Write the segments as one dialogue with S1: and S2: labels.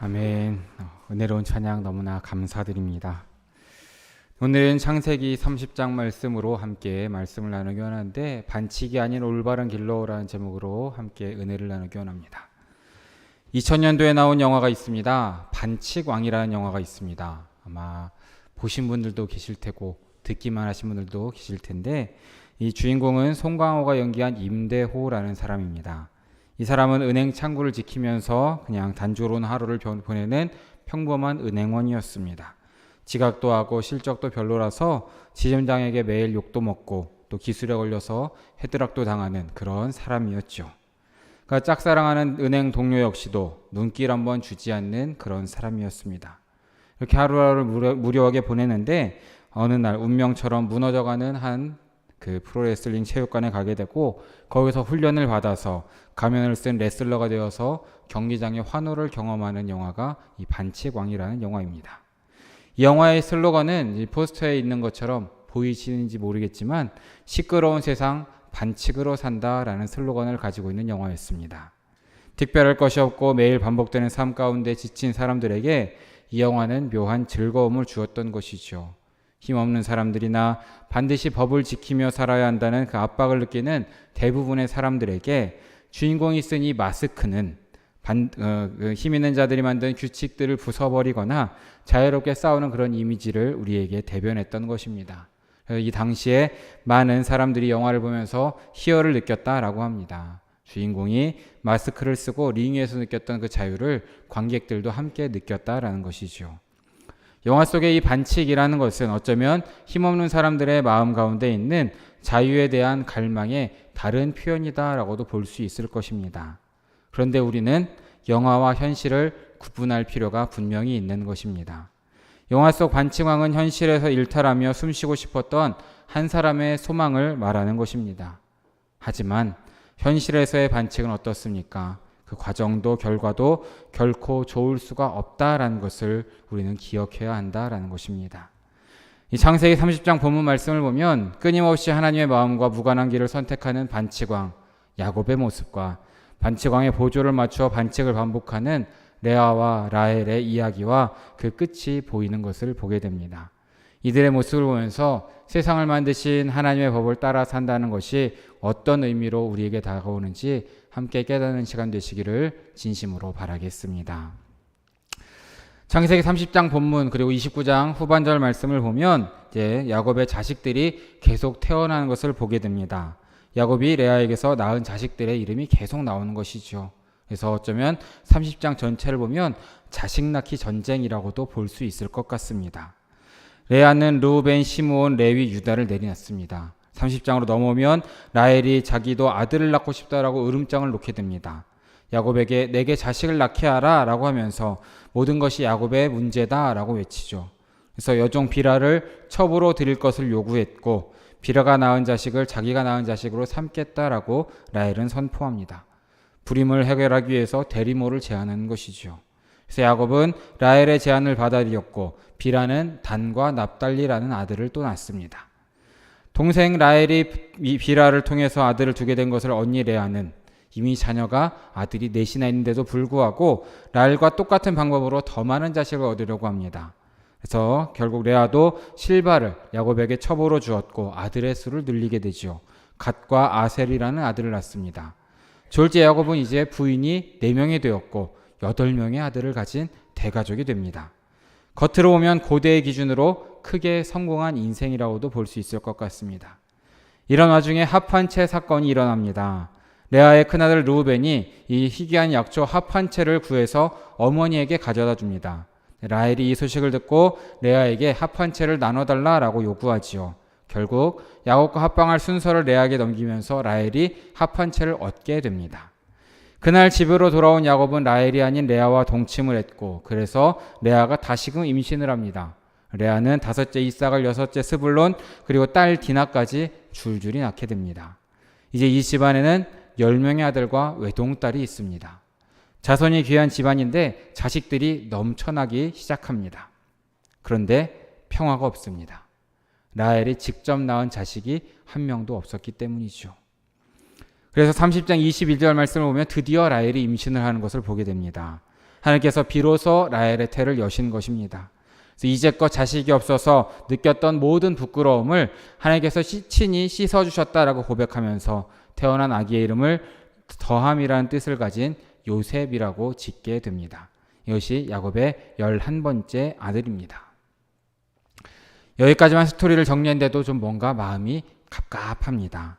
S1: 아멘. 은혜로운 찬양 너무나 감사드립니다. 오늘은 창세기 30장 말씀으로 함께 말씀을 나누기 원하는데, 반칙이 아닌 올바른 길로라는 제목으로 함께 은혜를 나누기 원합니다. 2000년도에 나온 영화가 있습니다. 반칙왕이라는 영화가 있습니다. 아마 보신 분들도 계실 테고 듣기만 하신 분들도 계실 텐데, 이 주인공은 송강호가 연기한 임대호라는 사람입니다. 이 사람은 은행 창구를 지키면서 그냥 단조로운 하루를 보내는 평범한 은행원이었습니다. 지각도 하고 실적도 별로라서 지점장에게 매일 욕도 먹고 또 기술에 걸려서 헤드락도 당하는 그런 사람이었죠. 그러니까 짝사랑하는 은행 동료 역시도 눈길 한번 주지 않는 그런 사람이었습니다. 이렇게 하루하루를 무료하게 보내는데, 어느 날 운명처럼 무너져가는 한 그 프로레슬링 체육관에 가게 되고, 거기서 훈련을 받아서 가면을 쓴 레슬러가 되어서 경기장의 환호를 경험하는 영화가 이 반칙왕이라는 영화입니다. 이 영화의 슬로건은 이 포스터에 있는 것처럼 보이시는지 모르겠지만, 시끄러운 세상 반칙으로 산다라는 슬로건을 가지고 있는 영화였습니다. 특별할 것이 없고 매일 반복되는 삶 가운데 지친 사람들에게 이 영화는 묘한 즐거움을 주었던 것이죠. 힘없는 사람들이나 반드시 법을 지키며 살아야 한다는 그 압박을 느끼는 대부분의 사람들에게 주인공이 쓴 이 마스크는 힘 있는 자들이 만든 규칙들을 부숴버리거나 자유롭게 싸우는 그런 이미지를 우리에게 대변했던 것입니다. 이 당시에 많은 사람들이 영화를 보면서 희열을 느꼈다라고 합니다. 주인공이 마스크를 쓰고 링에서 느꼈던 그 자유를 관객들도 함께 느꼈다라는 것이죠. 영화 속의 이 반칙이라는 것은 어쩌면 힘없는 사람들의 마음 가운데 있는 자유에 대한 갈망의 다른 표현이다라고도 볼 수 있을 것입니다. 그런데 우리는 영화와 현실을 구분할 필요가 분명히 있는 것입니다. 영화 속 반칙왕은 현실에서 일탈하며 숨쉬고 싶었던 한 사람의 소망을 말하는 것입니다. 하지만 현실에서의 반칙은 어떻습니까? 그 과정도 결과도 결코 좋을 수가 없다라는 것을 우리는 기억해야 한다라는 것입니다. 이 창세기 30장 본문 말씀을 보면 끊임없이 하나님의 마음과 무관한 길을 선택하는 반칙왕 야곱의 모습과 반칙왕의 보조를 맞추어 반칙을 반복하는 레아와 라헬의 이야기와 그 끝이 보이는 것을 보게 됩니다. 이들의 모습을 보면서 세상을 만드신 하나님의 법을 따라 산다는 것이 어떤 의미로 우리에게 다가오는지 함께 깨닫는 시간 되시기를 진심으로 바라겠습니다. 창세기 30장 본문 그리고 29장 후반절 말씀을 보면 이제 야곱의 자식들이 계속 태어나는 것을 보게 됩니다. 야곱이 레아에게서 낳은 자식들의 이름이 계속 나오는 것이죠. 그래서 어쩌면 30장 전체를 보면 자식 낳기 전쟁이라고도 볼 수 있을 것 같습니다. 레아는 르우벤, 시므온, 레위, 유다를 내려놨습니다. 30장으로 넘어오면 라헬이 자기도 아들을 낳고 싶다라고 으름장을 놓게 됩니다. 야곱에게 내게 자식을 낳게 하라 라고 하면서 모든 것이 야곱의 문제다 라고 외치죠. 그래서 여종 비라를 첩으로 드릴 것을 요구했고, 비라가 낳은 자식을 자기가 낳은 자식으로 삼겠다라고 라헬은 선포합니다. 불임을 해결하기 위해서 대리모를 제안하는 것이죠. 그래서 야곱은 라헬의 제안을 받아들였고, 비라는 단과 납달리라는 아들을 또 낳습니다. 동생 라헬이 비라를 통해서 아들을 두게 된 것을 언니 레아는 이미 자녀가 아들이 넷이나 있는데도 불구하고 라헬과 똑같은 방법으로 더 많은 자식을 얻으려고 합니다. 그래서 결국 레아도 실바를 야곱에게 첩으로 주었고 아들의 수를 늘리게 되죠. 갓과 아셀이라는 아들을 낳습니다. 졸지 야곱은 이제 부인이 4명이 되었고 8명의 아들을 가진 대가족이 됩니다. 겉으로 보면 고대의 기준으로 크게 성공한 인생이라고도 볼 수 있을 것 같습니다. 이런 와중에 합한채 사건이 일어납니다. 레아의 큰아들 르우벤이 이 희귀한 약초 합한채를 구해서 어머니에게 가져다 줍니다. 라헬이 이 소식을 듣고 레아에게 합한채를 나눠달라라고 요구하지요. 결국 야곱과 합방할 순서를 레아에게 넘기면서 라헬이 합한채를 얻게 됩니다. 그날 집으로 돌아온 야곱은 라헬이 아닌 레아와 동침을 했고, 그래서 레아가 다시금 임신을 합니다. 레아는 5째 이삭을, 6째 스불론, 그리고 딸 디나까지 줄줄이 낳게 됩니다. 이제 이 집안에는 10명의 아들과 외동딸이 있습니다. 자손이 귀한 집안인데 자식들이 넘쳐나기 시작합니다. 그런데 평화가 없습니다. 라헬이 직접 낳은 자식이 한 명도 없었기 때문이죠. 그래서 30장 21절 말씀을 보면 드디어 라헬이 임신을 하는 것을 보게 됩니다. 하나님께서 비로소 라헬의 태를 여신 것입니다. 그래서 이제껏 자식이 없어서 느꼈던 모든 부끄러움을 하나님께서 친히 씻어주셨다라고 고백하면서 태어난 아기의 이름을 더함이라는 뜻을 가진 요셉이라고 짓게 됩니다. 이것이 야곱의 11번째 아들입니다. 여기까지만 스토리를 정리했는데도 좀 뭔가 마음이 갑갑합니다.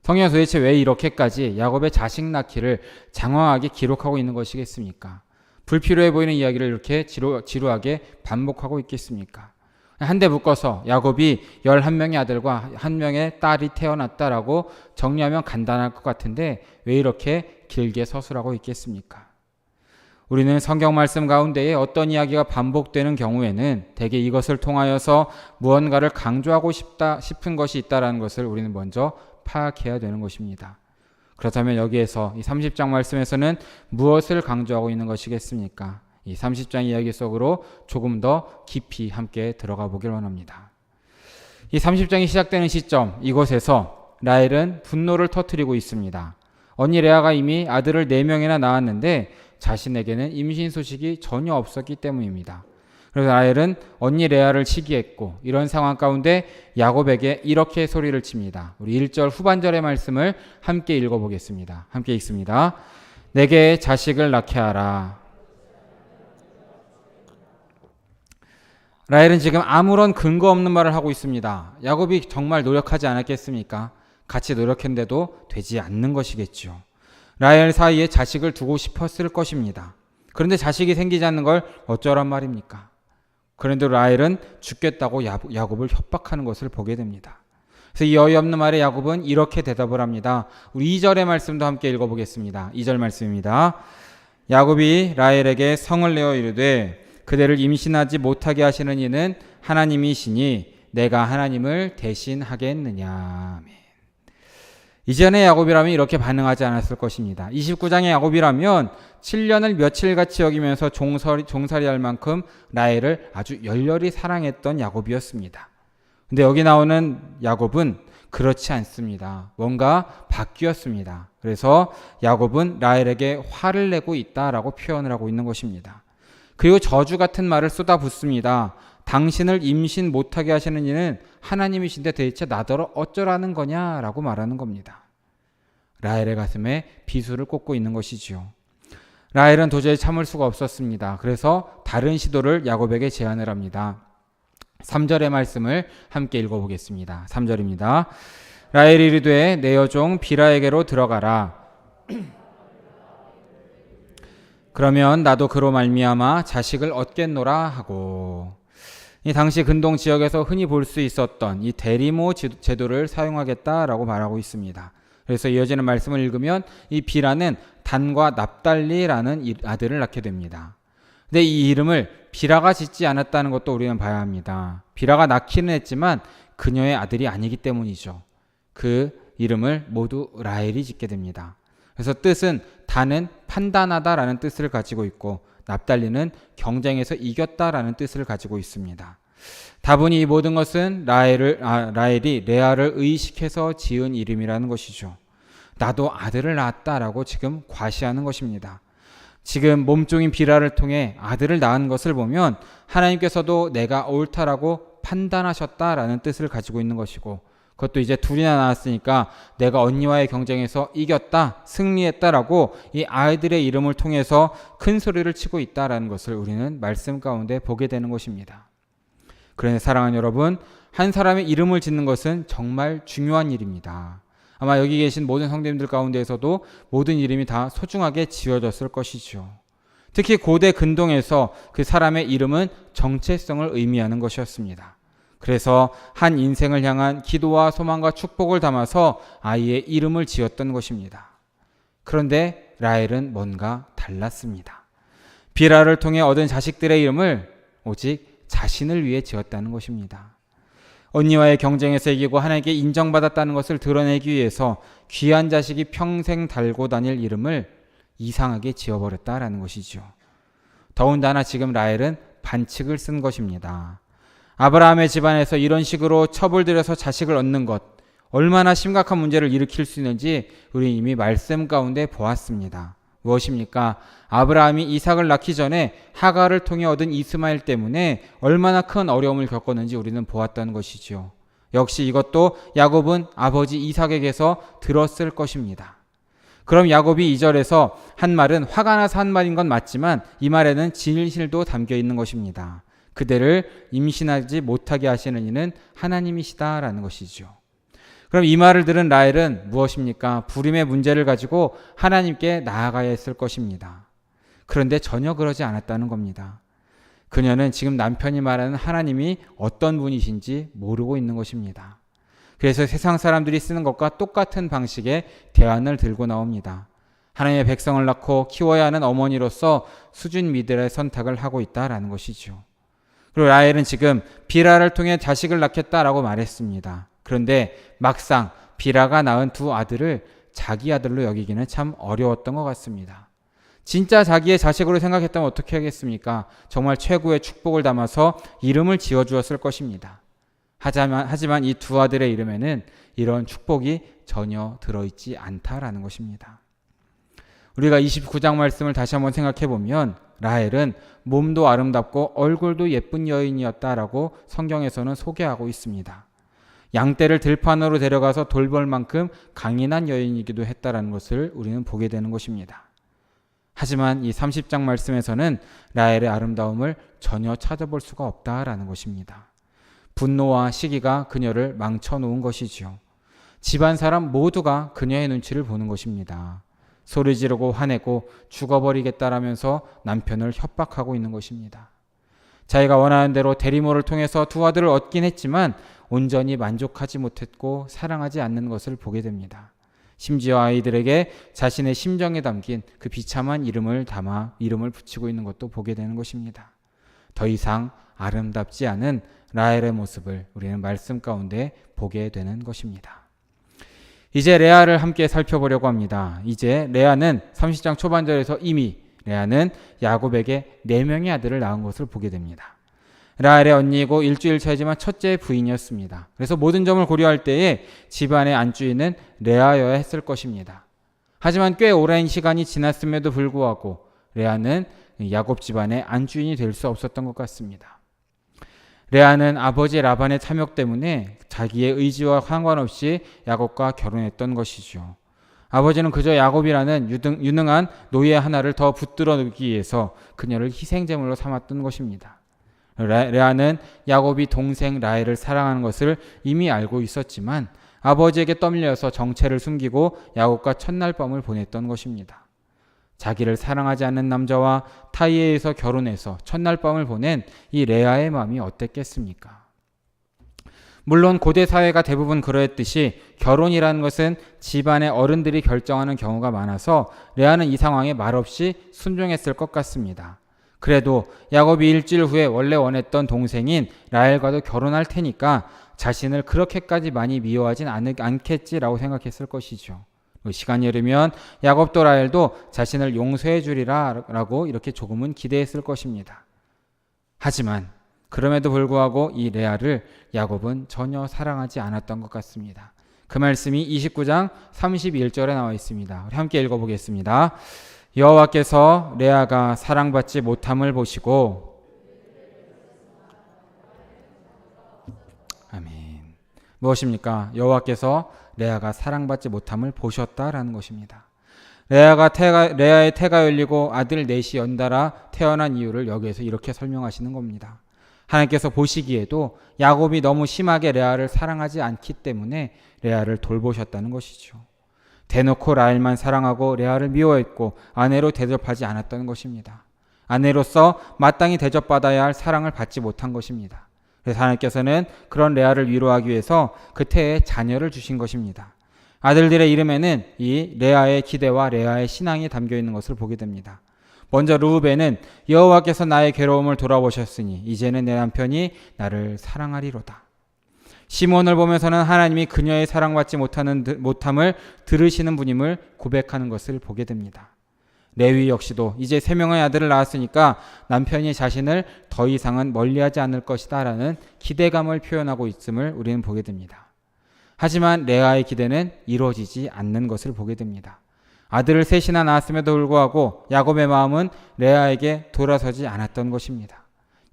S1: 성경은 도대체 왜 이렇게까지 야곱의 자식 낳기를 장황하게 기록하고 있는 것이겠습니까? 불필요해 보이는 이야기를 이렇게 지루하게 반복하고 있겠습니까? 한데 묶어서 야곱이 11명의 아들과 1명의 딸이 태어났다라고 정리하면 간단할 것 같은데 왜 이렇게 길게 서술하고 있겠습니까? 우리는 성경 말씀 가운데에 어떤 이야기가 반복되는 경우에는 대개 이것을 통하여서 무언가를 강조하고 싶은 것이 있다는 것을 우리는 먼저 파악해야 되는 것입니다. 그렇다면 여기에서 이 30장 말씀에서는 무엇을 강조하고 있는 것이겠습니까? 이 30장 이야기 속으로 조금 더 깊이 함께 들어가 보길 원합니다. 이 30장이 시작되는 시점, 이곳에서 라헬은 분노를 터뜨리고 있습니다. 언니 레아가 이미 아들을 4명이나 낳았는데 자신에게는 임신 소식이 전혀 없었기 때문입니다. 그래서 라헬은 언니 레아를 시기했고 이런 상황 가운데 야곱에게 이렇게 소리를 칩니다. 우리 1절 후반절의 말씀을 함께 읽어보겠습니다. 함께 읽습니다. 내게 자식을 낳게 하라. 라헬은 지금 아무런 근거 없는 말을 하고 있습니다. 야곱이 정말 노력하지 않았겠습니까? 같이 노력했는데도 되지 않는 것이겠죠. 라헬 사이에 자식을 두고 싶었을 것입니다. 그런데 자식이 생기지 않는 걸 어쩌란 말입니까? 그런데 라헬은 죽겠다고 야곱을 협박하는 것을 보게 됩니다. 그래서 이 어이없는 말에 야곱은 이렇게 대답을 합니다. 우리 2절의 말씀도 함께 읽어보겠습니다. 2절 말씀입니다. 야곱이 라헬에게 성을 내어 이르되 그대를 임신하지 못하게 하시는 이는 하나님이시니 내가 하나님을 대신하겠느냐. 이전의 야곱이라면 이렇게 반응하지 않았을 것입니다. 29장의 야곱이라면 7년을 며칠같이 여기면서 종살이할 만큼 라헬을 아주 열렬히 사랑했던 야곱이었습니다. 근데 여기 나오는 야곱은 그렇지 않습니다. 뭔가 바뀌었습니다. 그래서 야곱은 라헬에게 화를 내고 있다라고 표현을 하고 있는 것입니다. 그리고 저주 같은 말을 쏟아붓습니다. 당신을 임신 못하게 하시는 이는 하나님이신데 대체 나더러 어쩌라는 거냐라고 말하는 겁니다. 라헬의 가슴에 비수를 꽂고 있는 것이지요. 라헬은 도저히 참을 수가 없었습니다. 그래서 다른 시도를 야곱에게 제안을 합니다. 3절의 말씀을 함께 읽어보겠습니다. 3절입니다. 라헬이 이르되 내 여종 비라에게로 들어가라. 그러면 나도 그로 말미암아 자식을 얻겠노라 하고, 이 당시 근동 지역에서 흔히 볼 수 있었던 이 대리모 제도를 사용하겠다라고 말하고 있습니다. 그래서 이어지는 말씀을 읽으면 이 비라는 단과 납달리라는 아들을 낳게 됩니다. 근데 이 이름을 비라가 짓지 않았다는 것도 우리는 봐야 합니다. 비라가 낳기는 했지만 그녀의 아들이 아니기 때문이죠. 그 이름을 모두 라헬이 짓게 됩니다. 그래서 뜻은 단은 판단하다라는 뜻을 가지고 있고 납달리는 경쟁에서 이겼다라는 뜻을 가지고 있습니다. 다분히 이 모든 것은 라헬이 레아를 의식해서 지은 이름이라는 것이죠. 나도 아들을 낳았다라고 지금 과시하는 것입니다. 지금 몸종인 비라를 통해 아들을 낳은 것을 보면 하나님께서도 내가 옳다라고 판단하셨다라는 뜻을 가지고 있는 것이고, 그것도 이제 둘이나 낳았으니까 내가 언니와의 경쟁에서 이겼다, 승리했다라고 이 아이들의 이름을 통해서 큰 소리를 치고 있다라는 것을 우리는 말씀 가운데 보게 되는 것입니다. 그런데 사랑하는 여러분, 한 사람의 이름을 짓는 것은 정말 중요한 일입니다. 아마 여기 계신 모든 성도님들 가운데에서도 모든 이름이 다 소중하게 지어졌을 것이죠. 특히 고대 근동에서 그 사람의 이름은 정체성을 의미하는 것이었습니다. 그래서 한 인생을 향한 기도와 소망과 축복을 담아서 아이의 이름을 지었던 것입니다. 그런데 라헬은 뭔가 달랐습니다. 비라를 통해 얻은 자식들의 이름을 오직 자신을 위해 지었다는 것입니다. 언니와의 경쟁에서 이기고 하나님께 인정받았다는 것을 드러내기 위해서 귀한 자식이 평생 달고 다닐 이름을 이상하게 지어버렸다라는 것이죠. 더군다나 지금 라헬은 반칙을 쓴 것입니다. 아브라함의 집안에서 이런 식으로 첩을 들여서 자식을 얻는 것, 얼마나 심각한 문제를 일으킬 수 있는지 우리 이미 말씀 가운데 보았습니다. 무엇입니까? 아브라함이 이삭을 낳기 전에 하갈을 통해 얻은 이스마엘 때문에 얼마나 큰 어려움을 겪었는지 우리는 보았다는 것이지요. 역시 이것도 야곱은 아버지 이삭에게서 들었을 것입니다. 그럼 야곱이 2절에서 한 말은 화가 나서 한 말인 건 맞지만 이 말에는 진실도 담겨 있는 것입니다. 그대를 임신하지 못하게 하시는 이는 하나님이시다라는 것이죠. 그럼 이 말을 들은 라헬은 무엇입니까? 불임의 문제를 가지고 하나님께 나아가야 했을 것입니다. 그런데 전혀 그러지 않았다는 겁니다. 그녀는 지금 남편이 말하는 하나님이 어떤 분이신지 모르고 있는 것입니다. 그래서 세상 사람들이 쓰는 것과 똑같은 방식의 대안을 들고 나옵니다. 하나님의 백성을 낳고 키워야 하는 어머니로서 수준 미들의 선택을 하고 있다라는 것이죠. 그리고 라헬은 지금 비라를 통해 자식을 낳겠다라고 말했습니다. 그런데 막상 비라가 낳은 두 아들을 자기 아들로 여기기는 참 어려웠던 것 같습니다. 진짜 자기의 자식으로 생각했다면 어떻게 하겠습니까? 정말 최고의 축복을 담아서 이름을 지어주었을 것입니다. 하지만 이 두 아들의 이름에는 이런 축복이 전혀 들어있지 않다라는 것입니다. 우리가 29장 말씀을 다시 한번 생각해 보면 라헬은 몸도 아름답고 얼굴도 예쁜 여인이었다라고 성경에서는 소개하고 있습니다. 양떼를 들판으로 데려가서 돌볼 만큼 강인한 여인이기도 했다라는 것을 우리는 보게 되는 것입니다. 하지만 이 30장 말씀에서는 라헬의 아름다움을 전혀 찾아볼 수가 없다라는 것입니다. 분노와 시기가 그녀를 망쳐놓은 것이지요. 집안 사람 모두가 그녀의 눈치를 보는 것입니다. 소리 지르고 화내고 죽어버리겠다라면서 남편을 협박하고 있는 것입니다. 자기가 원하는 대로 대리모를 통해서 두 아들을 얻긴 했지만 온전히 만족하지 못했고 사랑하지 않는 것을 보게 됩니다. 심지어 아이들에게 자신의 심정에 담긴 그 비참한 이름을 담아 이름을 붙이고 있는 것도 보게 되는 것입니다. 더 이상 아름답지 않은 라헬의 모습을 우리는 말씀 가운데 보게 되는 것입니다. 이제 레아를 함께 살펴보려고 합니다. 이제 레아는 30장 초반절에서 이미 레아는 야곱에게 4명의 아들을 낳은 것을 보게 됩니다. 라헬의 언니이고 일주일 차이지만 첫째 부인이었습니다. 그래서 모든 점을 고려할 때에 집안의 안주인은 레아여야 했을 것입니다. 하지만 꽤 오랜 시간이 지났음에도 불구하고 레아는 야곱 집안의 안주인이 될 수 없었던 것 같습니다. 레아는 아버지 라반의 탐욕 때문에 자기의 의지와 상관없이 야곱과 결혼했던 것이죠. 아버지는 그저 야곱이라는 유능한 노예 하나를 더 붙들어 놓기 위해서 그녀를 희생제물로 삼았던 것입니다. 레아는 야곱이 동생 라헬을 사랑하는 것을 이미 알고 있었지만 아버지에게 떠밀려서 정체를 숨기고 야곱과 첫날 밤을 보냈던 것입니다. 자기를 사랑하지 않는 남자와 타이에서 결혼해서 첫날 밤을 보낸 이 레아의 마음이 어땠겠습니까? 물론 고대 사회가 대부분 그러했듯이 결혼이라는 것은 집안의 어른들이 결정하는 경우가 많아서 레아는 이 상황에 말없이 순종했을 것 같습니다. 그래도 야곱이 일주일 후에 원래 원했던 동생인 라헬과도 결혼할 테니까 자신을 그렇게까지 많이 미워하진 않겠지라고 생각했을 것이죠. 시간이 흐르면 야곱도 라헬도 자신을 용서해 주리라 라고 이렇게 조금은 기대했을 것입니다. 하지만 그럼에도 불구하고 이 레아를 야곱은 전혀 사랑하지 않았던 것 같습니다. 그 말씀이 29장 31절에 나와 있습니다. 우리 함께 읽어보겠습니다. 여호와께서 레아가 사랑받지 못함을 보시고 아멘. 무엇입니까? 여호와께서 레아가 사랑받지 못함을 보셨다라는 것입니다. 레아의 태가 열리고 아들 넷이 연달아 태어난 이유를 여기에서 이렇게 설명하시는 겁니다. 하나님께서 보시기에도 야곱이 너무 심하게 레아를 사랑하지 않기 때문에 레아를 돌보셨다는 것이죠. 대놓고 라헬만 사랑하고 레아를 미워했고 아내로 대접하지 않았던 것입니다. 아내로서 마땅히 대접받아야 할 사랑을 받지 못한 것입니다. 그래서 하나님께서는 그런 레아를 위로하기 위해서 그 태에 자녀를 주신 것입니다. 아들들의 이름에는 이 레아의 기대와 레아의 신앙이 담겨 있는 것을 보게 됩니다. 먼저 르우벤은 여호와께서 나의 괴로움을 돌아보셨으니 이제는 내 남편이 나를 사랑하리로다. 시몬을 보면서는 하나님이 그녀의 사랑받지 못함을 들으시는 분임을 고백하는 것을 보게 됩니다. 레위 역시도 이제 3명의 아들을 낳았으니까 남편이 자신을 더 이상은 멀리하지 않을 것이다 라는 기대감을 표현하고 있음을 우리는 보게 됩니다. 하지만 레아의 기대는 이루어지지 않는 것을 보게 됩니다. 아들을 셋이나 낳았음에도 불구하고 야곱의 마음은 레아에게 돌아서지 않았던 것입니다.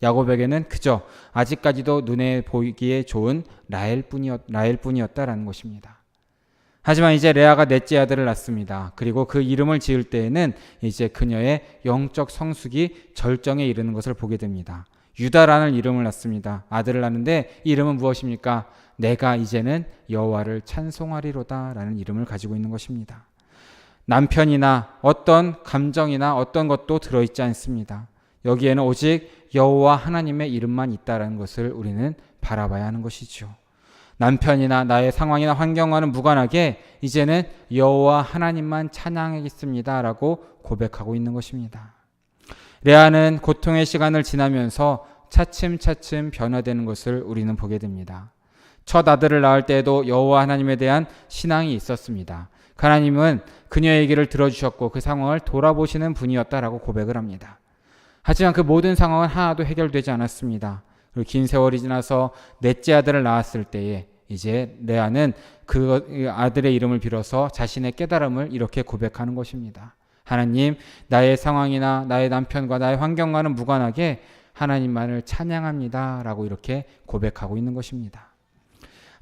S1: 야곱에게는 그저 아직까지도 눈에 보이기에 좋은 라헬뿐이었다라는 것입니다. 하지만 이제 레아가 넷째 아들을 낳습니다. 그리고 그 이름을 지을 때에는 이제 그녀의 영적 성숙이 절정에 이르는 것을 보게 됩니다. 유다라는 이름을 낳습니다. 아들을 낳는데 이름은 무엇입니까? 내가 이제는 여호와를 찬송하리로다 라는 이름을 가지고 있는 것입니다. 남편이나 어떤 감정이나 어떤 것도 들어있지 않습니다. 여기에는 오직 여호와 하나님의 이름만 있다는 것을 우리는 바라봐야 하는 것이죠. 남편이나 나의 상황이나 환경과는 무관하게 이제는 여호와 하나님만 찬양하겠습니다 라고 고백하고 있는 것입니다. 레아는 고통의 시간을 지나면서 차츰차츰 변화되는 것을 우리는 보게 됩니다. 첫 아들을 낳을 때에도 여호와 하나님에 대한 신앙이 있었습니다. 하나님은 그녀의 얘기를 들어주셨고 그 상황을 돌아보시는 분이었다라고 고백을 합니다. 하지만 그 모든 상황은 하나도 해결되지 않았습니다. 그리고 긴 세월이 지나서 넷째 아들을 낳았을 때에 이제 레아는 그 아들의 이름을 빌어서 자신의 깨달음을 이렇게 고백하는 것입니다. 하나님, 나의 상황이나 나의 남편과 나의 환경과는 무관하게 하나님만을 찬양합니다 라고 이렇게 고백하고 있는 것입니다.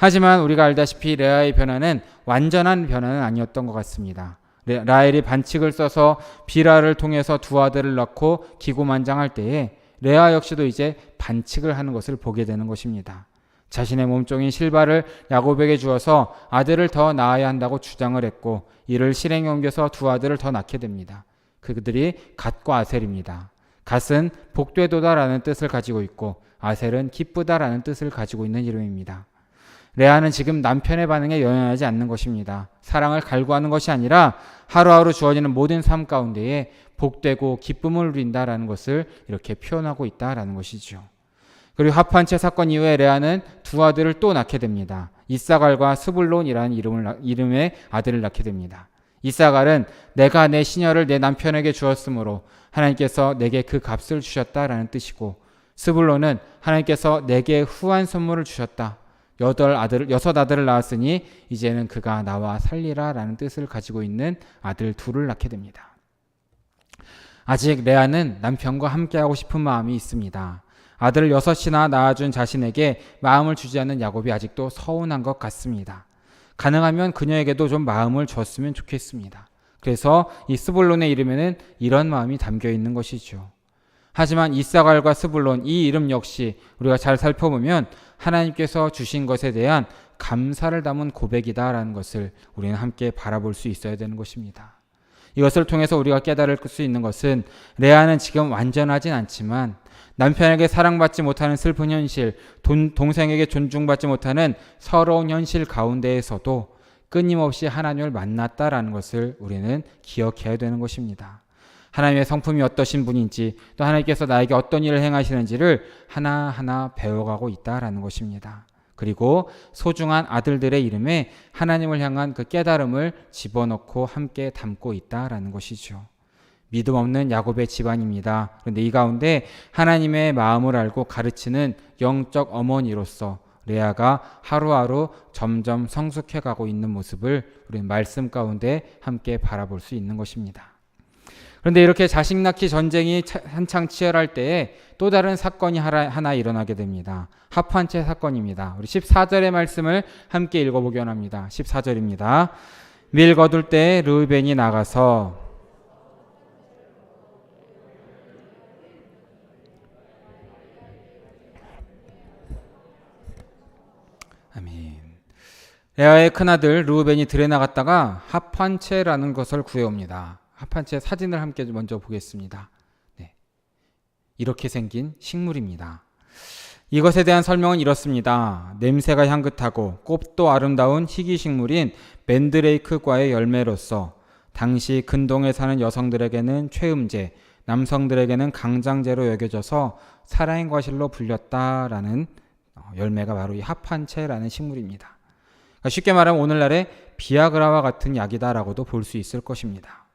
S1: 하지만 우리가 알다시피 레아의 변화는 완전한 변화는 아니었던 것 같습니다. 라헬이 반칙을 써서 비라를 통해서 두 아들을 낳고 기고만장할 때에 레아 역시도 이제 반칙을 하는 것을 보게 되는 것입니다. 자신의 몸종인 실바를 야곱에게 주어서 아들을 더 낳아야 한다고 주장을 했고 이를 실행에 옮겨서 두 아들을 더 낳게 됩니다. 그들이 갓과 아셀입니다. 갓은 복되도다라는 뜻을 가지고 있고 아셀은 기쁘다라는 뜻을 가지고 있는 이름입니다. 레아는 지금 남편의 반응에 연연하지 않는 것입니다. 사랑을 갈구하는 것이 아니라 하루하루 주어지는 모든 삶 가운데에 복되고 기쁨을 누린다라는 것을 이렇게 표현하고 있다라는 것이죠. 그리고 합한채 사건 이후에 레아는 두 아들을 또 낳게 됩니다. 이사갈과 스불론이라는 이름의 아들을 낳게 됩니다. 이사갈은 내가 내 시녀를 내 남편에게 주었으므로 하나님께서 내게 그 값을 주셨다라는 뜻이고, 스불론은 하나님께서 내게 후한 선물을 주셨다. 여섯 아들을 낳았으니 이제는 그가 나와 살리라 라는 뜻을 가지고 있는 아들 둘을 낳게 됩니다. 아직 레아는 남편과 함께하고 싶은 마음이 있습니다. 아들을 6이나 낳아준 자신에게 마음을 주지 않는 야곱이 아직도 서운한 것 같습니다. 가능하면 그녀에게도 좀 마음을 줬으면 좋겠습니다. 그래서 이 스불론의 이름에는 이런 마음이 담겨 있는 것이죠. 하지만 이사갈과 스불론, 이 이름 역시 우리가 잘 살펴보면 하나님께서 주신 것에 대한 감사를 담은 고백이다라는 것을 우리는 함께 바라볼 수 있어야 되는 것입니다. 이것을 통해서 우리가 깨달을 수 있는 것은 레아는 지금 완전하진 않지만 남편에게 사랑받지 못하는 슬픈 현실, 동생에게 존중받지 못하는 서러운 현실 가운데에서도 끊임없이 하나님을 만났다라는 것을 우리는 기억해야 되는 것입니다. 하나님의 성품이 어떠신 분인지, 또 하나님께서 나에게 어떤 일을 행하시는지를 하나하나 배워가고 있다라는 것입니다. 그리고 소중한 아들들의 이름에 하나님을 향한 그 깨달음을 집어넣고 함께 담고 있다라는 것이죠. 믿음 없는 야곱의 집안입니다. 그런데 이 가운데 하나님의 마음을 알고 가르치는 영적 어머니로서 레아가 하루하루 점점 성숙해가고 있는 모습을 우리는 말씀 가운데 함께 바라볼 수 있는 것입니다. 그런데 이렇게 자식 낳기 전쟁이 한창 치열할 때에 또 다른 사건이 하나 일어나게 됩니다. 합한채 사건입니다. 우리 14절의 말씀을 함께 읽어보기 원합니다. 14절입니다. 밀 거둘 때 르우벤이 나가서 아멘. 레아의 큰아들 르우벤이 들에 나갔다가 합한채라는 것을 구해옵니다. 합한채 사진을 함께 먼저 보겠습니다. 네. 이렇게 생긴 식물입니다. 이것에 대한 설명은 이렇습니다. 냄새가 향긋하고 꽃도 아름다운 희귀 식물인 맨드레이크과의 열매로서 당시 근동에 사는 여성들에게는 최음제, 남성들에게는 강장제로 여겨져서 사랑의 과실로 불렸다라는 열매가 바로 이 합한채라는 식물입니다. 그러니까 쉽게 말하면 오늘날의 비아그라와 같은 약이다라고도 볼 수 있을 것입니다.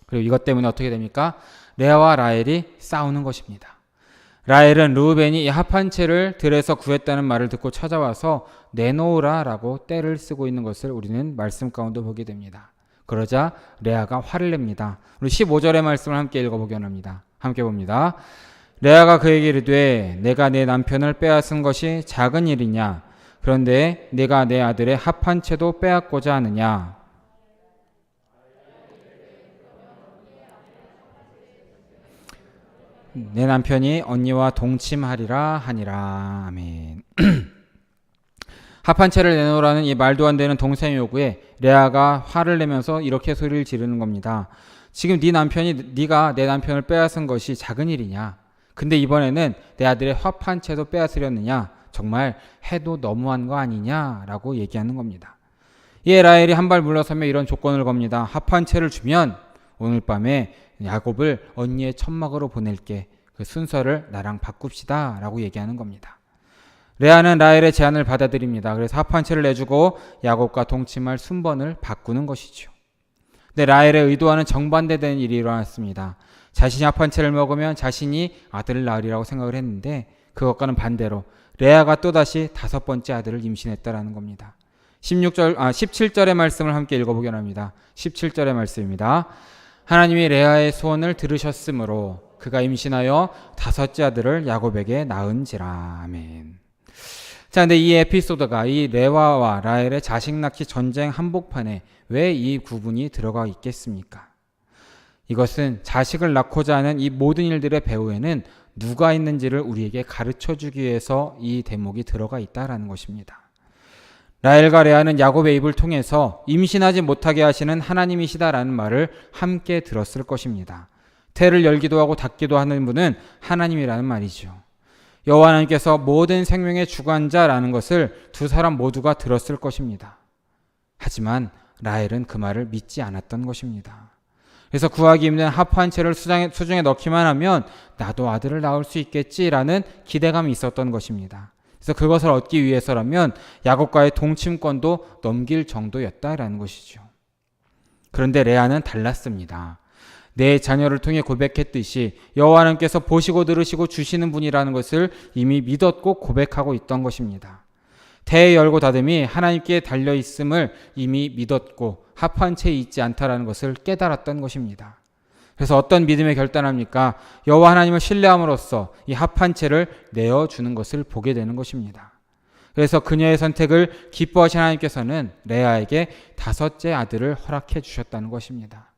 S1: 그리고 이것 때문에 어떻게 됩니까? 레아와 라헬이 싸우는 것입니다. 라헬은 르우벤이 이 합한채를 들에서 구했다는 말을 듣고 찾아와서 내놓으라 라고 떼를 쓰고 있는 것을 우리는 말씀 가운데 보게 됩니다. 그러자 레아가 화를 냅니다. 우리 15절의 말씀을 함께 읽어보기 원합니다. 함께 봅니다. 레아가 그에게 이르되 내가 내 남편을 빼앗은 것이 작은 일이냐? 그런데 내가 내 아들의 합한 채도 빼앗고자 하느냐? 내 남편이 언니와 동침하리라 하니라. 아멘. 합한 채를 내놓으라는 이 말도 안 되는 동생의 요구에 레아가 화를 내면서 이렇게 소리를 지르는 겁니다. 지금 네가 내 남편을 빼앗은 것이 작은 일이냐? 근데 이번에는 내 아들의 합한 채도 빼앗으려느냐? 정말 해도 너무한 거 아니냐라고 얘기하는 겁니다. 이에 라헬이 한 발 물러서며 이런 조건을 겁니다. 합한 채를 주면 오늘 밤에 야곱을 언니의 천막으로 보낼게. 그 순서를 나랑 바꿉시다 라고 얘기하는 겁니다. 레아는 라헬의 제안을 받아들입니다. 그래서 합한 채를 내주고 야곱과 동침할 순번을 바꾸는 것이죠. 근데 라헬의 의도와는 정반대되는 일이 일어났습니다. 자신이 합한 채를 먹으면 자신이 아들을 낳으리라고 생각을 했는데 그것과는 반대로 레아가 또다시 5번째 아들을 임신했다라는 겁니다. 17절의 말씀을 함께 읽어보기 원합니다. 17절의 말씀입니다. 하나님이 레아의 소원을 들으셨으므로 그가 임신하여 5째 아들을 야곱에게 낳은지라. 아멘. 자, 근데 이 에피소드가 이 레아와 라헬의 자식 낳기 전쟁 한복판에 왜 이 구분이 들어가 있겠습니까? 이것은 자식을 낳고자 하는 이 모든 일들의 배후에는 누가 있는지를 우리에게 가르쳐주기 위해서 이 대목이 들어가 있다라는 것입니다. 라헬과 레아는 야곱의 입을 통해서 임신하지 못하게 하시는 하나님이시다라는 말을 함께 들었을 것입니다. 태를 열기도 하고 닫기도 하는 분은 하나님이라는 말이죠. 여호와 하나님께서 모든 생명의 주관자라는 것을 두 사람 모두가 들었을 것입니다. 하지만 라헬은 그 말을 믿지 않았던 것입니다. 그래서 구하기 힘든 합한 채를 수중에 넣기만 하면 나도 아들을 낳을 수 있겠지라는 기대감이 있었던 것입니다. 그래서 그것을 얻기 위해서라면 야곱과의 동침권도 넘길 정도였다라는 것이죠. 그런데 레아는 달랐습니다. 내 자녀를 통해 고백했듯이 여호와 하나님께서 보시고 들으시고 주시는 분이라는 것을 이미 믿었고 고백하고 있던 것입니다. 태의 열고 닫음이 하나님께 달려있음을 이미 믿었고 합한 채 있지 않다라는 것을 깨달았던 것입니다. 그래서 어떤 믿음의 결단합니까? 여호와 하나님을 신뢰함으로써 이 합한 채를 내어주는 것을 보게 되는 것입니다. 그래서 그녀의 선택을 기뻐하신 하나님께서는 레아에게 5째 아들을 허락해 주셨다는 것입니다.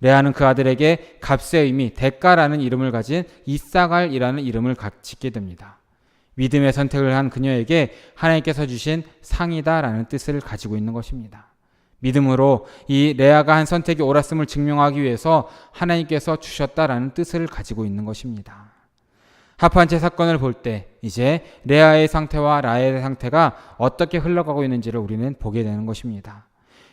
S1: 레아는 그 아들에게 값의 의미, 대가라는 이름을 가진 이사갈이라는 이름을 짓게 됩니다. 믿음의 선택을 한 그녀에게 하나님께서 주신 상이다라는 뜻을 가지고 있는 것입니다. 믿음으로 이 레아가 한 선택이 옳았음을 증명하기 위해서 하나님께서 주셨다라는 뜻을 가지고 있는 것입니다. 합한 채 사건을 볼 때 이제 레아의 상태와 라헬의 상태가 어떻게 흘러가고 있는지를 우리는 보게 되는 것입니다.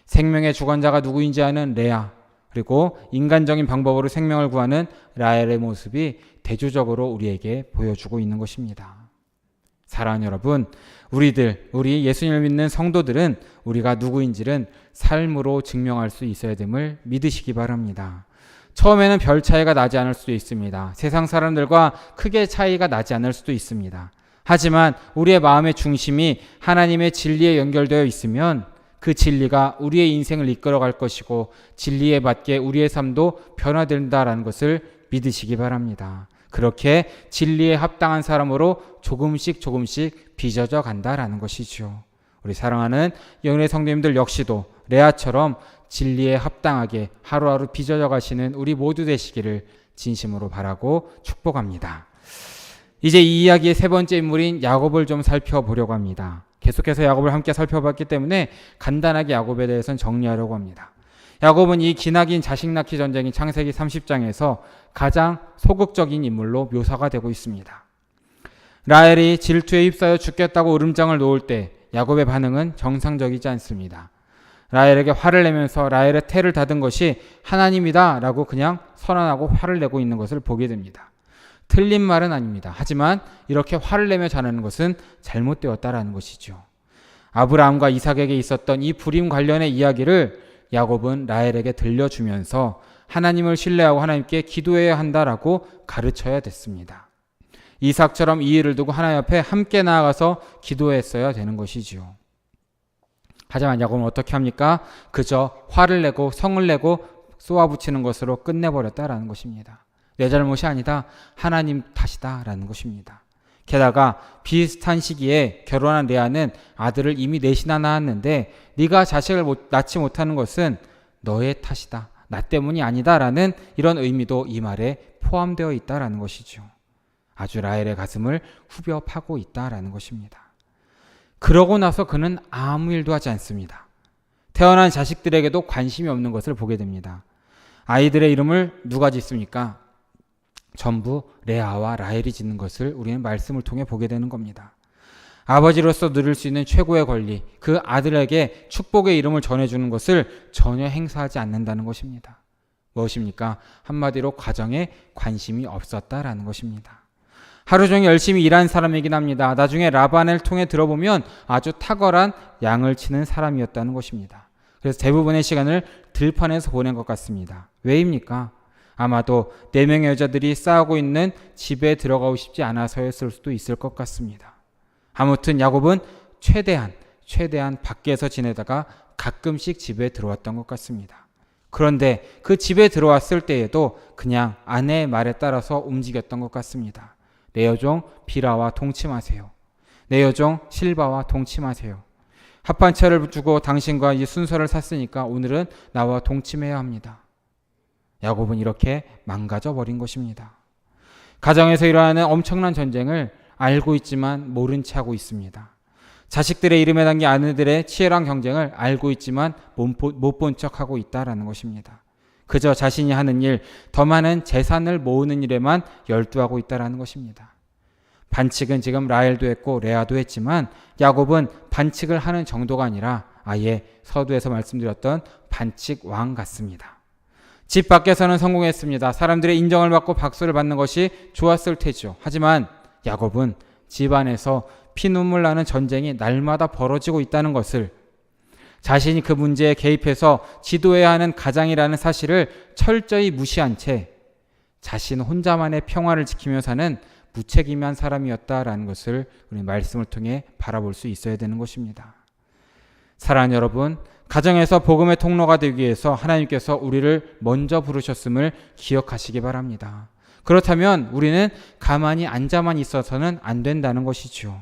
S1: 생명의 주관자가 누구인지 아는 레아, 그리고 인간적인 방법으로 생명을 구하는 라헬의 모습이 대조적으로 우리에게 보여주고 있는 것입니다. 사랑하는 여러분, 우리 예수님을 믿는 성도들은 우리가 누구인지를 삶으로 증명할 수 있어야 됨을 믿으시기 바랍니다. 처음에는 별 차이가 나지 않을 수도 있습니다. 세상 사람들과 크게 차이가 나지 않을 수도 있습니다. 하지만 우리의 마음의 중심이 하나님의 진리에 연결되어 있으면 그 진리가 우리의 인생을 이끌어갈 것이고 진리에 맞게 우리의 삶도 변화된다라는 것을 믿으시기 바랍니다. 그렇게 진리에 합당한 사람으로 조금씩 빚어져 간다라는 것이죠. 우리 사랑하는 영혼의 성도님들 역시도 레아처럼 진리에 합당하게 하루하루 빚어져 가시는 우리 모두 되시기를 진심으로 바라고 축복합니다. 이제 이 이야기의 3번째 인물인 야곱을 좀 살펴보려고 합니다. 계속해서 야곱을 함께 살펴봤기 때문에 간단하게 야곱에 대해서는 정리하려고 합니다. 야곱은 이 기나긴 자식 낳기 전쟁인 창세기 30장에서 가장 소극적인 인물로 묘사가 되고 있습니다. 라헬이 질투에 휩싸여 죽겠다고 으름장을 놓을 때 야곱의 반응은 정상적이지 않습니다. 라헬에게 화를 내면서 라헬의 태를 닫은 것이 하나님이다 라고 그냥 선언하고 화를 내고 있는 것을 보게 됩니다. 틀린 말은 아닙니다. 하지만 이렇게 화를 내며 자는 것은 잘못되었다라는 것이죠. 아브라함과 이삭에게 있었던 이 불임 관련의 이야기를 야곱은 라헬에게 들려주면서 하나님을 신뢰하고 하나님께 기도해야 한다라고 가르쳐야 됐습니다. 이삭처럼 이 일을 두고 하나님 앞에 함께 나아가서 기도했어야 되는 것이죠. 하지만 야곱은 어떻게 합니까? 그저 화를 내고 성을 내고 쏘아붙이는 것으로 끝내버렸다라는 것입니다. 내 잘못이 아니다. 하나님 탓이다라는 것입니다. 게다가 비슷한 시기에 결혼한 레아는 아들을 이미 넷이나 낳았는데 네가 자식을 낳지 못하는 것은 너의 탓이다. 나 때문이 아니다라는 이런 의미도 이 말에 포함되어 있다라는 것이죠. 아주 라헬의 가슴을 후벼 파고 있다라는 것입니다. 그러고 나서 그는 아무 일도 하지 않습니다. 태어난 자식들에게도 관심이 없는 것을 보게 됩니다. 아이들의 이름을 누가 짓습니까? 전부 레아와 라헬이 짓는 것을 우리는 말씀을 통해 보게 되는 겁니다. 아버지로서 누릴 수 있는 최고의 권리, 그 아들에게 축복의 이름을 전해주는 것을 전혀 행사하지 않는다는 것입니다. 무엇입니까? 한마디로 가정에 관심이 없었다라는 것입니다. 하루 종일 열심히 일한 사람이긴 합니다. 나중에 라반을 통해 들어보면 아주 탁월한 양을 치는 사람이었다는 것입니다. 그래서 대부분의 시간을 들판에서 보낸 것 같습니다. 왜입니까? 아마도 4명의 여자들이 싸우고 있는 집에 들어가고 싶지 않아서였을 수도 있을 것 같습니다. 아무튼 야곱은 최대한 밖에서 지내다가 가끔씩 집에 들어왔던 것 같습니다. 그런데 그 집에 들어왔을 때에도 그냥 아내의 말에 따라서 움직였던 것 같습니다. 내 여종 비라와 동침하세요. 내 여종 실바와 동침하세요. 합판차를 주고 당신과 이 순서를 샀으니까 오늘은 나와 동침해야 합니다. 야곱은 이렇게 망가져 버린 것입니다. 가정에서 일어나는 엄청난 전쟁을 알고 있지만 모른 채 하고 있습니다. 자식들의 이름에 담긴 아내들의 치열한 경쟁을 알고 있지만 못 본 척하고 있다라는 것입니다. 그저 자신이 하는 일, 더 많은 재산을 모으는 일에만 열두하고 있다라는 것입니다. 반칙은 지금 라헬도 했고 레아도 했지만 야곱은 반칙을 하는 정도가 아니라 아예 서두에서 말씀드렸던 반칙 왕 같습니다. 집 밖에서는 성공했습니다. 사람들의 인정을 받고 박수를 받는 것이 좋았을 테죠. 하지만 야곱은 집 안에서 피눈물 나는 전쟁이 날마다 벌어지고 있다는 것을, 자신이 그 문제에 개입해서 지도해야 하는 가장이라는 사실을 철저히 무시한 채 자신 혼자만의 평화를 지키며 사는 무책임한 사람이었다라는 것을 우리 말씀을 통해 바라볼 수 있어야 되는 것입니다. 사랑하는 여러분, 가정에서 복음의 통로가 되기 위해서 하나님께서 우리를 먼저 부르셨음을 기억하시기 바랍니다. 그렇다면 우리는 가만히 앉아만 있어서는 안 된다는 것이죠.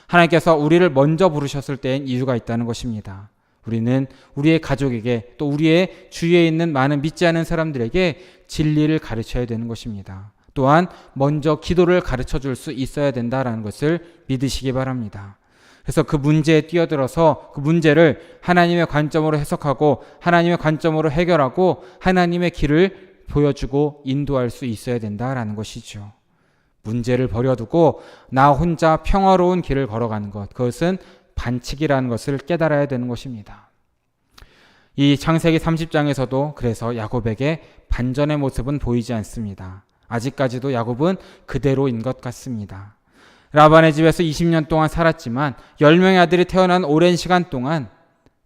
S1: 하나님께서 우리를 먼저 부르셨을 때엔 이유가 있다는 것입니다. 우리는 우리의 가족에게 또 우리의 주위에 있는 많은 믿지 않은 사람들에게 진리를 가르쳐야 되는 것입니다. 또한 먼저 기도를 가르쳐 줄 수 있어야 된다는 것을 믿으시기 바랍니다. 그래서 그 문제에 뛰어들어서 그 문제를 하나님의 관점으로 해석하고 하나님의 관점으로 해결하고 하나님의 길을 보여주고 인도할 수 있어야 된다라는 것이죠. 문제를 버려두고 나 혼자 평화로운 길을 걸어가는 것, 그것은 반칙이라는 것을 깨달아야 되는 것입니다. 이 창세기 30장에서도 그래서 야곱에게 반전의 모습은 보이지 않습니다. 아직까지도 야곱은 그대로인 것 같습니다. 라반의 집에서 20년 동안 살았지만 10명의 아들이 태어난 오랜 시간 동안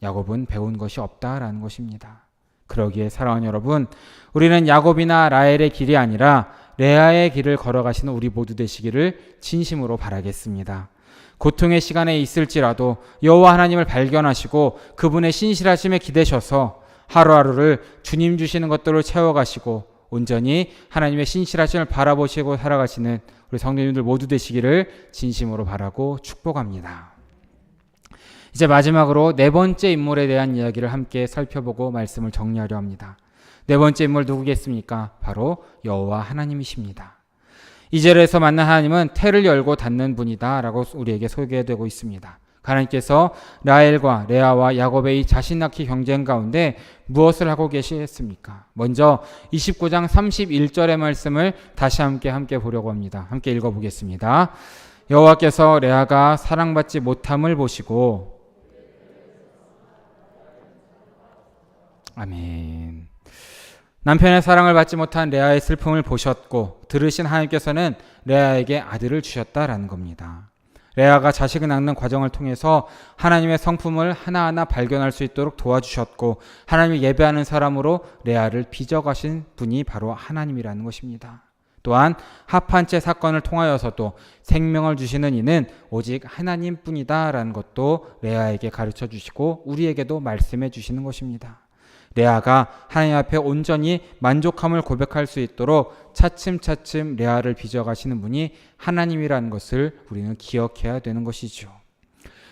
S1: 야곱은 배운 것이 없다라는 것입니다. 그러기에 사랑하는 여러분, 우리는 야곱이나 라헬의 길이 아니라 레아의 길을 걸어가시는 우리 모두 되시기를 진심으로 바라겠습니다. 고통의 시간에 있을지라도 여호와 하나님을 발견하시고 그분의 신실하심에 기대셔서 하루하루를 주님 주시는 것들을 채워가시고 온전히 하나님의 신실하심을 바라보시고 살아가시는 우리 성도님들 모두 되시기를 진심으로 바라고 축복합니다. 이제 마지막으로 4번째 인물에 대한 이야기를 함께 살펴보고 말씀을 정리하려 합니다. 4번째 인물 누구겠습니까? 바로 여호와 하나님이십니다. 2절에서 만난 하나님은 태를 열고 닫는 분이다 라고 우리에게 소개되고 있습니다. 하나님께서 라헬과 레아와 야곱의 이 자신 낳기 경쟁 가운데 무엇을 하고 계시겠습니까? 먼저 29장 31절의 말씀을 다시 함께 보려고 합니다. 함께 읽어보겠습니다. 여호와께서 레아가 사랑받지 못함을 보시고, 아멘. 남편의 사랑을 받지 못한 레아의 슬픔을 보셨고 들으신 하나님께서는 레아에게 아들을 주셨다라는 겁니다. 레아가 자식을 낳는 과정을 통해서 하나님의 성품을 하나하나 발견할 수 있도록 도와주셨고 하나님을 예배하는 사람으로 레아를 빚어가신 분이 바로 하나님이라는 것입니다. 또한 합한채 사건을 통하여서도 생명을 주시는 이는 오직 하나님뿐이다 라는 것도 레아에게 가르쳐 주시고 우리에게도 말씀해 주시는 것입니다. 레아가 하나님 앞에 온전히 만족함을 고백할 수 있도록 차츰차츰 레아를 빚어가시는 분이 하나님이라는 것을 우리는 기억해야 되는 것이죠.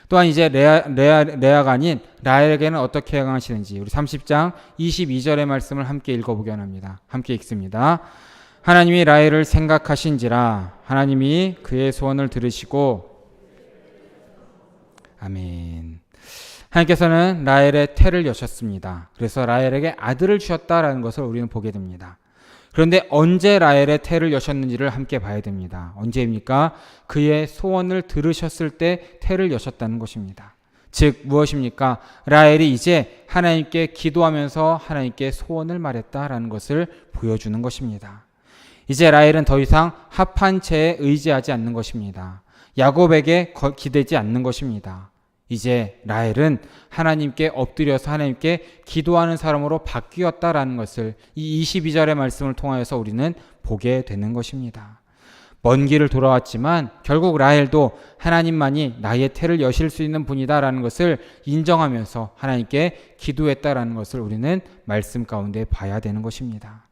S1: 또한 이제 레아가 아닌 라헬에게는 어떻게 행하시는지 우리 30장 22절의 말씀을 함께 읽어보기 원합니다. 함께 읽습니다. 하나님이 라헬을 생각하신지라 하나님이 그의 소원을 들으시고 아멘. 하나님께서는 라헬의 태를 여셨습니다. 그래서 라헬에게 아들을 주셨다라는 것을 우리는 보게 됩니다. 그런데 언제 라헬의 태를 여셨는지를 함께 봐야 됩니다. 언제입니까? 그의 소원을 들으셨을 때 태를 여셨다는 것입니다. 즉 무엇입니까? 라헬이 이제 하나님께 기도하면서 하나님께 소원을 말했다라는 것을 보여주는 것입니다. 이제 라헬은 더 이상 합한 채에 의지하지 않는 것입니다. 야곱에게 기대지 않는 것입니다. 이제 라헬은 하나님께 엎드려서 하나님께 기도하는 사람으로 바뀌었다라는 것을 이 22절의 말씀을 통하여서 우리는 보게 되는 것입니다. 먼 길을 돌아왔지만 결국 라헬도 하나님만이 나의 태를 여실 수 있는 분이다라는 것을 인정하면서 하나님께 기도했다라는 것을 우리는 말씀 가운데 봐야 되는 것입니다.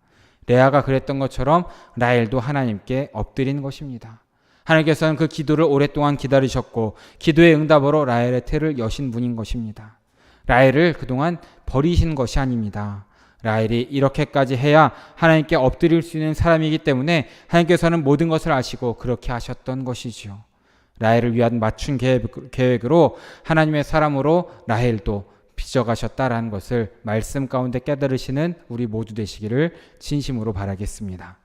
S1: 레아가 그랬던 것처럼 라헬도 하나님께 엎드린 것입니다. 하나님께서는 그 기도를 오랫동안 기다리셨고 기도의 응답으로 라헬의 태를 여신 분인 것입니다. 라헬을 그동안 버리신 것이 아닙니다. 라헬이 이렇게까지 해야 하나님께 엎드릴 수 있는 사람이기 때문에 하나님께서는 모든 것을 아시고 그렇게 하셨던 것이지요. 라헬을 위한 맞춤 계획으로 하나님의 사람으로 라헬도 빚어가셨다라는 것을 말씀 가운데 깨달으시는 우리 모두 되시기를 진심으로 바라겠습니다.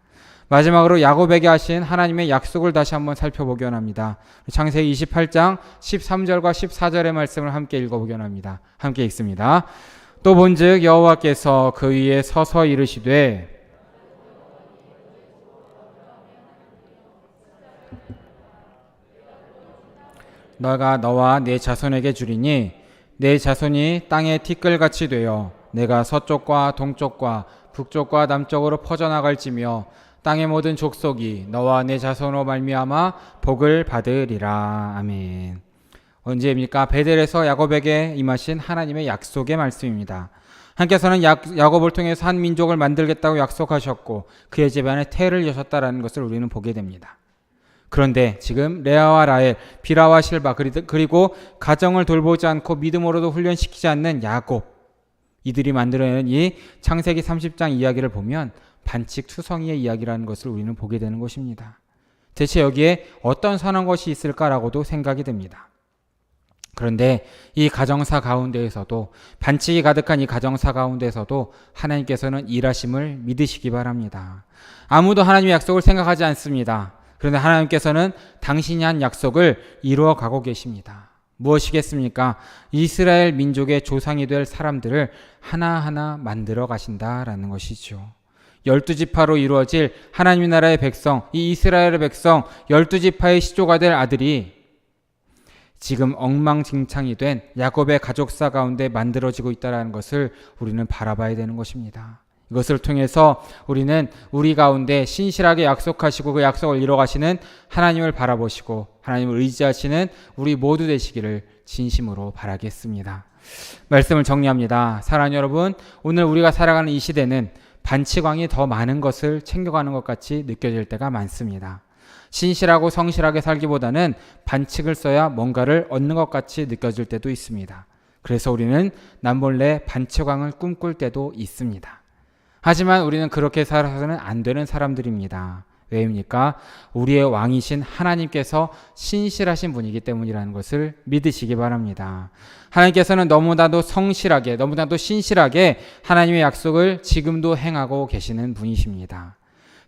S1: 마지막으로 야곱에게 하신 하나님의 약속을 다시 한번 살펴보기 원합니다. 창세기 28장 13절과 14절의 말씀을 함께 읽어보기 원합니다. 함께 읽습니다. 또 본즉 여호와께서 그 위에 서서 이르시되 너가 너와 네 자손에게 주리니 내 자손이 땅의 티끌같이 되어 내가 서쪽과 동쪽과 북쪽과 남쪽으로 퍼져나갈지며 땅의 모든 족속이 너와 내 자손으로 말미암아 복을 받으리라. 아멘. 언제입니까? 베델에서 야곱에게 임하신 하나님의 약속의 말씀입니다. 하나님께서는 야곱을 통해서 한 민족을 만들겠다고 약속하셨고 그의 집안에 태를 여셨다라는 것을 우리는 보게 됩니다. 그런데 지금 레아와 라헬, 비라와 실바 그리고 가정을 돌보지 않고 믿음으로도 훈련시키지 않는 야곱, 이들이 만들어내는 이 창세기 30장 이야기를 보면 반칙 투성이의 이야기라는 것을 우리는 보게 되는 것입니다. 대체 여기에 어떤 선한 것이 있을까라고도 생각이 됩니다. 그런데 이 가정사 가운데에서도 반칙이 가득한 이 가정사 가운데에서도 하나님께서는 일하심을 믿으시기 바랍니다. 아무도 하나님의 약속을 생각하지 않습니다. 그런데 하나님께서는 당신이 한 약속을 이루어 가고 계십니다. 무엇이겠습니까? 이스라엘 민족의 조상이 될 사람들을 하나하나 만들어 가신다라는 것이죠. 12지파로 이루어질 하나님의 나라의 백성, 이 이스라엘의 백성 12지파의 시조가 될 아들이 지금 엉망진창이 된 야곱의 가족사 가운데 만들어지고 있다는 것을 우리는 바라봐야 되는 것입니다. 이것을 통해서 우리는 우리 가운데 신실하게 약속하시고 그 약속을 이뤄가시는 하나님을 바라보시고 하나님을 의지하시는 우리 모두 되시기를 진심으로 바라겠습니다. 말씀을 정리합니다. 사랑하는 여러분, 오늘 우리가 살아가는 이 시대는 반칙왕이 더 많은 것을 챙겨가는 것 같이 느껴질 때가 많습니다. 신실하고 성실하게 살기보다는 반칙을 써야 뭔가를 얻는 것 같이 느껴질 때도 있습니다. 그래서 우리는 남몰래 반칙왕을 꿈꿀 때도 있습니다. 하지만 우리는 그렇게 살아서는 안 되는 사람들입니다. 왜입니까? 우리의 왕이신 하나님께서 신실하신 분이기 때문이라는 것을 믿으시기 바랍니다. 하나님께서는 너무나도 성실하게, 너무나도 신실하게 하나님의 약속을 지금도 행하고 계시는 분이십니다.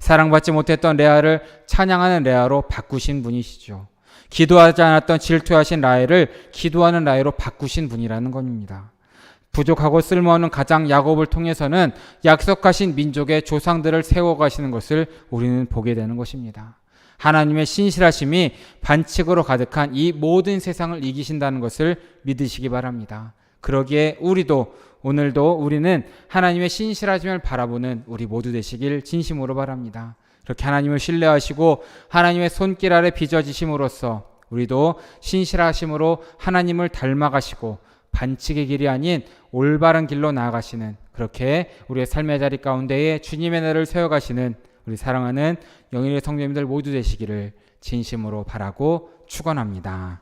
S1: 사랑받지 못했던 레아를 찬양하는 레아로 바꾸신 분이시죠. 기도하지 않았던 질투하신 라헬을 기도하는 라헬로 바꾸신 분이라는 겁니다. 부족하고 쓸모없는 가장 야곱을 통해서는 약속하신 민족의 조상들을 세워가시는 것을 우리는 보게 되는 것입니다. 하나님의 신실하심이 반칙으로 가득한 이 모든 세상을 이기신다는 것을 믿으시기 바랍니다. 그러기에 오늘도 우리는 하나님의 신실하심을 바라보는 우리 모두 되시길 진심으로 바랍니다. 그렇게 하나님을 신뢰하시고 하나님의 손길 아래 빚어지심으로써 우리도 신실하심으로 하나님을 닮아가시고 반칙의 길이 아닌 올바른 길로 나아가시는, 그렇게 우리의 삶의 자리 가운데에 주님의 날을 세워가시는 우리 사랑하는 영일의 성도님들 모두 되시기를 진심으로 바라고 축원합니다.